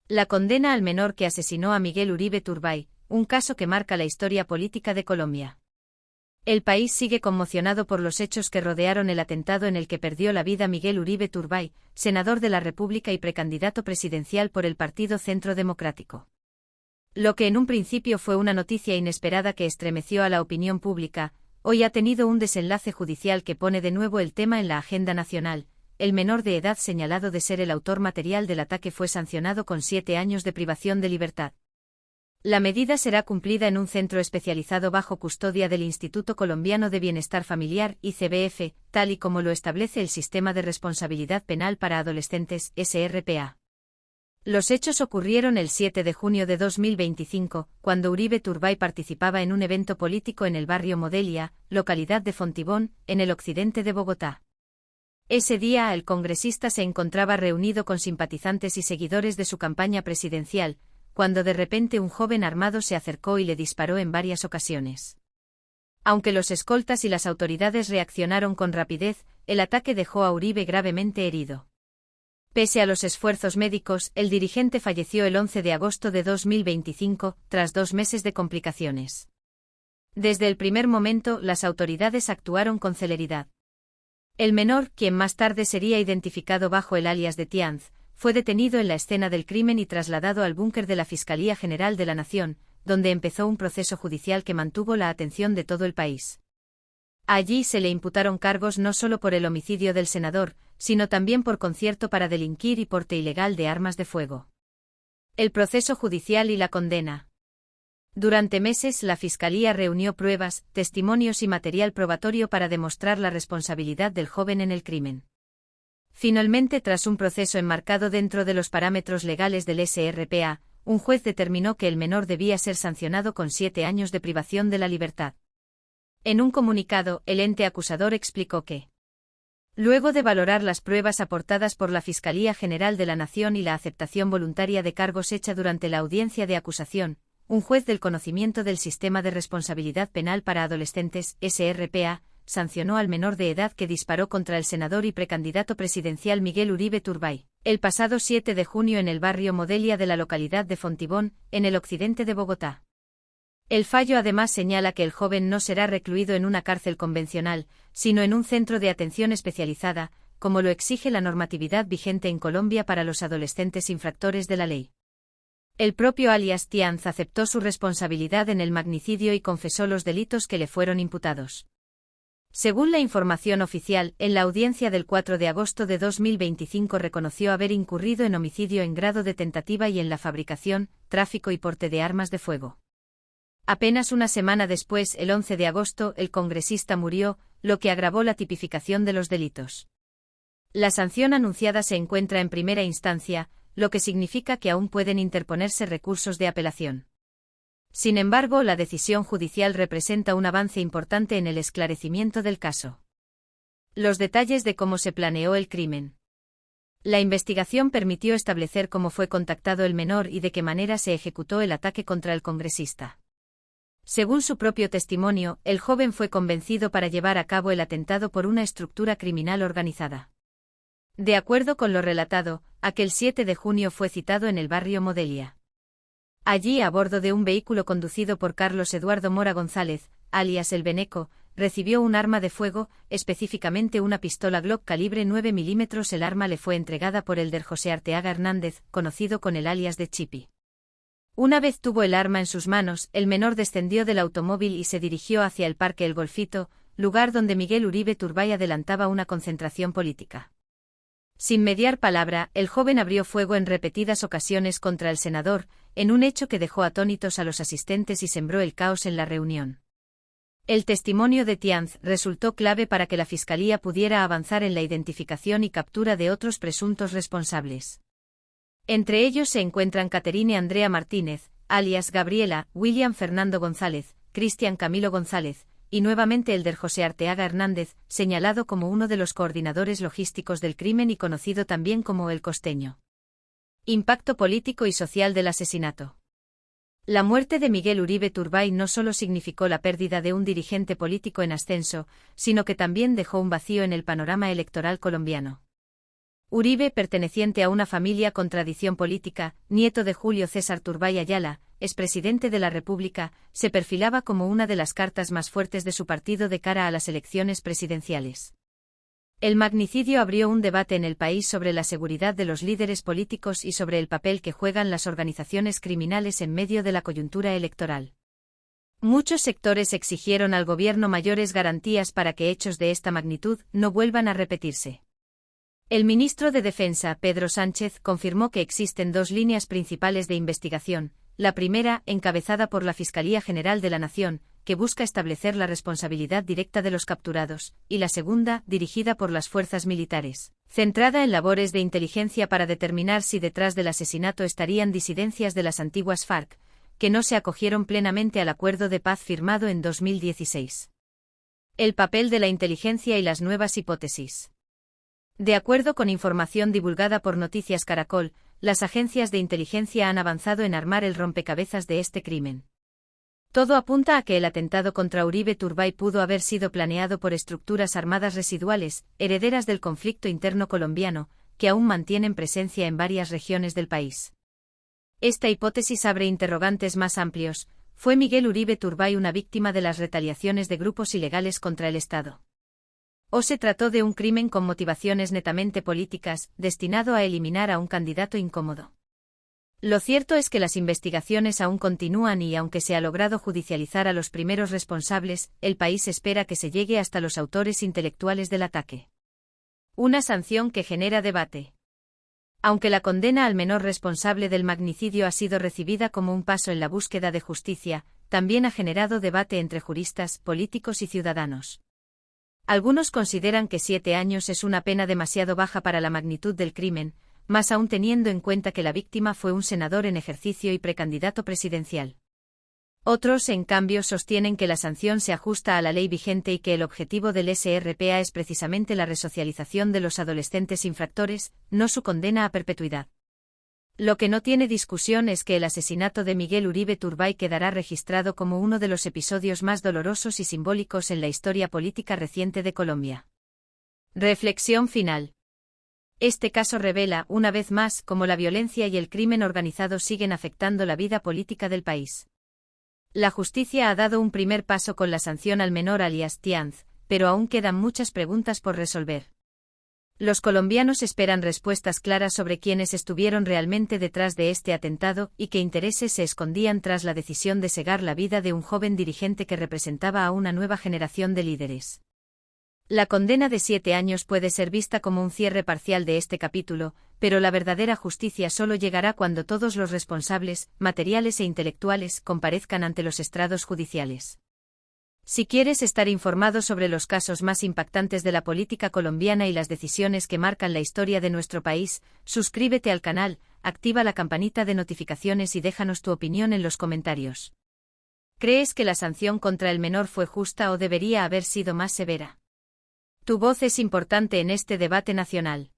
La condena al menor que asesinó a Miguel Uribe Turbay, un caso que marca la historia política de Colombia. El país sigue conmocionado por los hechos que rodearon el atentado en el que perdió la vida Miguel Uribe Turbay, senador de la República y precandidato presidencial por el Partido Centro Democrático. Lo que en un principio fue una noticia inesperada que estremeció a la opinión pública, hoy ha tenido un desenlace judicial que pone de nuevo el tema en la agenda nacional. El menor de edad señalado de ser el autor material del ataque fue sancionado con 7 años de privación de libertad. La medida será cumplida en un centro especializado bajo custodia del Instituto Colombiano de Bienestar Familiar, ICBF, tal y como lo establece el Sistema de Responsabilidad Penal para Adolescentes, SRPA. Los hechos ocurrieron el 7 de junio de 2025, cuando Uribe Turbay participaba en un evento político en el barrio Modelia, localidad de Fontibón, en el occidente de Bogotá. Ese día el congresista se encontraba reunido con simpatizantes y seguidores de su campaña presidencial, cuando de repente un joven armado se acercó y le disparó en varias ocasiones. Aunque los escoltas y las autoridades reaccionaron con rapidez, el ataque dejó a Uribe gravemente herido. Pese a los esfuerzos médicos, el dirigente falleció el 11 de agosto de 2025, tras 2 meses de complicaciones. Desde el primer momento, las autoridades actuaron con celeridad. El menor, quien más tarde sería identificado bajo el alias de Tianz, fue detenido en la escena del crimen y trasladado al búnker de la Fiscalía General de la Nación, donde empezó un proceso judicial que mantuvo la atención de todo el país. Allí se le imputaron cargos no solo por el homicidio del senador, sino también por concierto para delinquir y porte ilegal de armas de fuego. El proceso judicial y la condena. Durante meses la Fiscalía reunió pruebas, testimonios y material probatorio para demostrar la responsabilidad del joven en el crimen. Finalmente, tras un proceso enmarcado dentro de los parámetros legales del SRPA, un juez determinó que el menor debía ser sancionado con 7 años de privación de la libertad. En un comunicado, el ente acusador explicó que, luego de valorar las pruebas aportadas por la Fiscalía General de la Nación y la aceptación voluntaria de cargos hecha durante la audiencia de acusación, un juez del conocimiento del Sistema de Responsabilidad Penal para Adolescentes, SRPA, sancionó al menor de edad que disparó contra el senador y precandidato presidencial Miguel Uribe Turbay, el pasado 7 de junio en el barrio Modelia de la localidad de Fontibón, en el occidente de Bogotá. El fallo además señala que el joven no será recluido en una cárcel convencional, sino en un centro de atención especializada, como lo exige la normatividad vigente en Colombia para los adolescentes infractores de la ley. El propio alias Tianz aceptó su responsabilidad en el magnicidio y confesó los delitos que le fueron imputados. Según la información oficial, en la audiencia del 4 de agosto de 2025 reconoció haber incurrido en homicidio en grado de tentativa y en la fabricación, tráfico y porte de armas de fuego. Apenas una semana después, el 11 de agosto, el congresista murió, lo que agravó la tipificación de los delitos. La sanción anunciada se encuentra en primera instancia, lo que significa que aún pueden interponerse recursos de apelación. Sin embargo, la decisión judicial representa un avance importante en el esclarecimiento del caso. Los detalles de cómo se planeó el crimen. La investigación permitió establecer cómo fue contactado el menor y de qué manera se ejecutó el ataque contra el congresista. Según su propio testimonio, el joven fue convencido para llevar a cabo el atentado por una estructura criminal organizada. De acuerdo con lo relatado, aquel 7 de junio fue citado en el barrio Modelia. Allí, a bordo de un vehículo conducido por Carlos Eduardo Mora González, alias El Beneco, recibió un arma de fuego, específicamente una pistola Glock calibre 9 mm. El arma le fue entregada por Elder José Arteaga Hernández, conocido con el alias de Chipi. Una vez tuvo el arma en sus manos, el menor descendió del automóvil y se dirigió hacia el Parque El Golfito, lugar donde Miguel Uribe Turbay adelantaba una concentración política. Sin mediar palabra, el joven abrió fuego en repetidas ocasiones contra el senador, en un hecho que dejó atónitos a los asistentes y sembró el caos en la reunión. El testimonio de Tianz resultó clave para que la Fiscalía pudiera avanzar en la identificación y captura de otros presuntos responsables. Entre ellos se encuentran Caterine Andrea Martínez, alias Gabriela, William Fernando González, Cristian Camilo González, y nuevamente Elder José Arteaga Hernández, señalado como uno de los coordinadores logísticos del crimen y conocido también como El Costeño. Impacto político y social del asesinato. La muerte de Miguel Uribe Turbay no solo significó la pérdida de un dirigente político en ascenso, sino que también dejó un vacío en el panorama electoral colombiano. Uribe, perteneciente a una familia con tradición política, nieto de Julio César Turbay Ayala, expresidente de la República, se perfilaba como una de las cartas más fuertes de su partido de cara a las elecciones presidenciales. El magnicidio abrió un debate en el país sobre la seguridad de los líderes políticos y sobre el papel que juegan las organizaciones criminales en medio de la coyuntura electoral. Muchos sectores exigieron al gobierno mayores garantías para que hechos de esta magnitud no vuelvan a repetirse. El ministro de Defensa, Pedro Sánchez, confirmó que existen dos líneas principales de investigación: la primera, encabezada por la Fiscalía General de la Nación, que busca establecer la responsabilidad directa de los capturados, y la segunda, dirigida por las fuerzas militares, centrada en labores de inteligencia para determinar si detrás del asesinato estarían disidencias de las antiguas FARC, que no se acogieron plenamente al acuerdo de paz firmado en 2016. El papel de la inteligencia y las nuevas hipótesis. De acuerdo con información divulgada por Noticias Caracol, las agencias de inteligencia han avanzado en armar el rompecabezas de este crimen. Todo apunta a que el atentado contra Uribe Turbay pudo haber sido planeado por estructuras armadas residuales, herederas del conflicto interno colombiano, que aún mantienen presencia en varias regiones del país. Esta hipótesis abre interrogantes más amplios. ¿Fue Miguel Uribe Turbay una víctima de las retaliaciones de grupos ilegales contra el Estado? ¿O se trató de un crimen con motivaciones netamente políticas, destinado a eliminar a un candidato incómodo? Lo cierto es que las investigaciones aún continúan y, aunque se ha logrado judicializar a los primeros responsables, el país espera que se llegue hasta los autores intelectuales del ataque. Una sanción que genera debate. Aunque la condena al menor responsable del magnicidio ha sido recibida como un paso en la búsqueda de justicia, también ha generado debate entre juristas, políticos y ciudadanos. Algunos consideran que 7 años es una pena demasiado baja para la magnitud del crimen, más aún teniendo en cuenta que la víctima fue un senador en ejercicio y precandidato presidencial. Otros, en cambio, sostienen que la sanción se ajusta a la ley vigente y que el objetivo del SRPA es precisamente la resocialización de los adolescentes infractores, no su condena a perpetuidad. Lo que no tiene discusión es que el asesinato de Miguel Uribe Turbay quedará registrado como uno de los episodios más dolorosos y simbólicos en la historia política reciente de Colombia. Reflexión final. Este caso revela, una vez más, cómo la violencia y el crimen organizado siguen afectando la vida política del país. La justicia ha dado un primer paso con la sanción al menor alias Tianz, pero aún quedan muchas preguntas por resolver. Los colombianos esperan respuestas claras sobre quiénes estuvieron realmente detrás de este atentado y qué intereses se escondían tras la decisión de cegar la vida de un joven dirigente que representaba a una nueva generación de líderes. La condena de 7 años puede ser vista como un cierre parcial de este capítulo, pero la verdadera justicia solo llegará cuando todos los responsables, materiales e intelectuales, comparezcan ante los estrados judiciales. Si quieres estar informado sobre los casos más impactantes de la política colombiana y las decisiones que marcan la historia de nuestro país, suscríbete al canal, activa la campanita de notificaciones y déjanos tu opinión en los comentarios. ¿Crees que la sanción contra el menor fue justa o debería haber sido más severa? Tu voz es importante en este debate nacional.